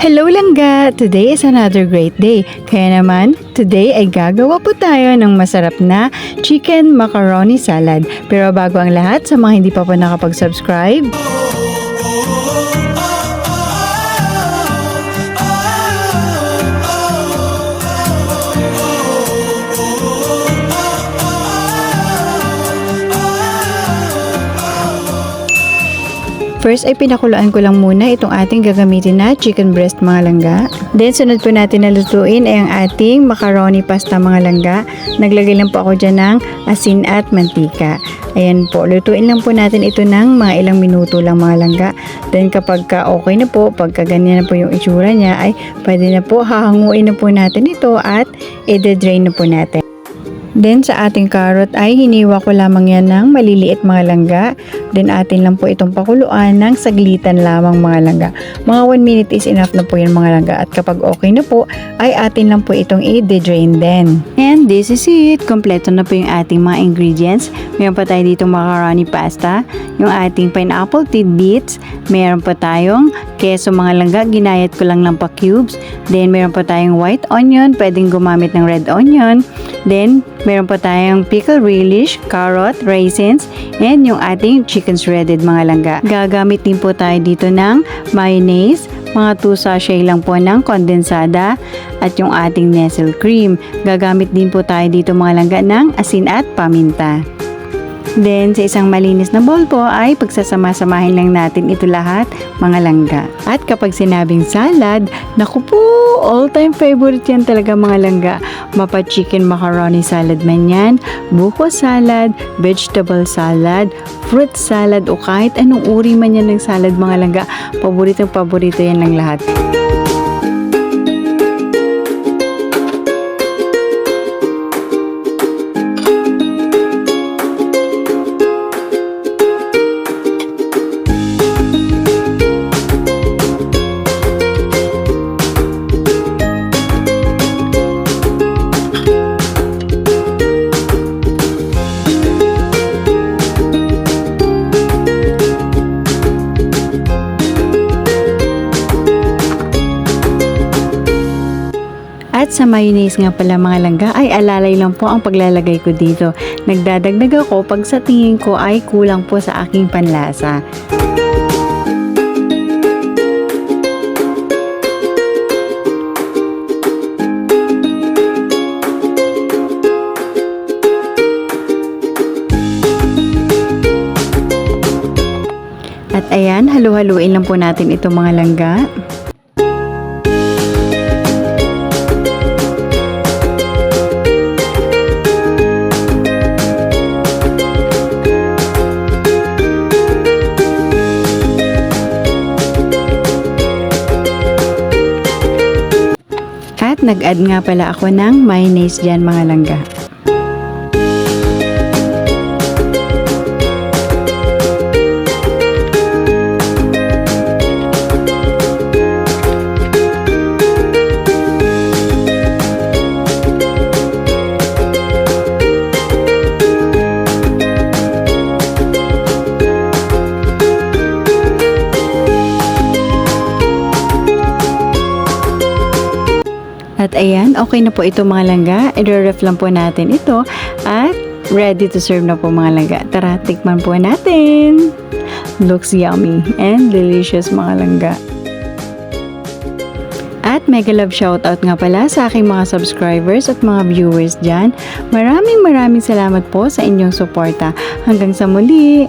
Hello langga! Today is another great day. Kaya naman, today ay gagawa po tayo ng masarap na chicken macaroni salad. Pero bago ang lahat, sa mga hindi pa po nakapag-subscribe, first ay pinakuluan ko lang muna itong ating gagamitin na chicken breast mga langga. Then sunod po natin na lutuin ay ang ating macaroni pasta mga langga. Naglagay lang po ako dyan ng asin at mantika. Ayan po, lutuin lang po natin ito ng mga ilang minuto lang mga langga. Then kapag okay na po, pagka ganyan na po yung itsura niya ay pwede na po, hahanguin na po natin ito at i-drain na po natin. Then sa ating carrot ay hiniwa ko lamang yan ng maliliit mga langga. Then atin lang po itong pakuluan ng saglitan lamang mga langga. Mga 1 minute is enough na po yan mga langga. At kapag okay na po ay atin lang po itong i-drain din. And this is it. Kompleto na po yung ating mga ingredients. Meron pa tayo dito macaroni pasta. Yung ating pineapple tidbits. Meron pa tayong keso mga langga. Ginayat ko lang ng pa-cubes. Then meron pa tayong white onion. Pwedeng gumamit ng red onion. Then meron pa tayong pickle relish, carrot, raisins, and yung ating chicken shredded mga langga. Gagamit din po tayo dito ng mayonnaise, mga 2 sachet lang po ng kondensada, at yung ating Nestle cream. Gagamit din po tayo dito mga langga ng asin at paminta. Then, sa isang malinis na bowl po ay pagsasama-samahin lang natin ito lahat, mga langga. At kapag sinabing salad, naku po, all-time favorite yan talaga mga langga. Mapa chicken macaroni salad man yan, buko salad, vegetable salad, fruit salad, o kahit anong uri man yan ng salad mga langga. Paborito yan ng lahat. At sa mayonnaise nga pala mga langga ay alalay lang po ang paglalagay ko dito. Nagdadagdag ako pag sa tingin ko ay kulang po sa aking panlasa. At ayan, halu-haluin lang po natin ito mga langga. At nag-add nga pala ako ng mayonnaise dyan mga langga. At ayan, okay na po ito mga langga. I-ref lang po natin ito at ready to serve na po mga langga. Tara, tikman po natin. Looks yummy and delicious mga langga. At mega love shoutout nga pala sa aking mga subscribers at mga viewers dyan. Maraming salamat po sa inyong suporta. Hanggang sa muli!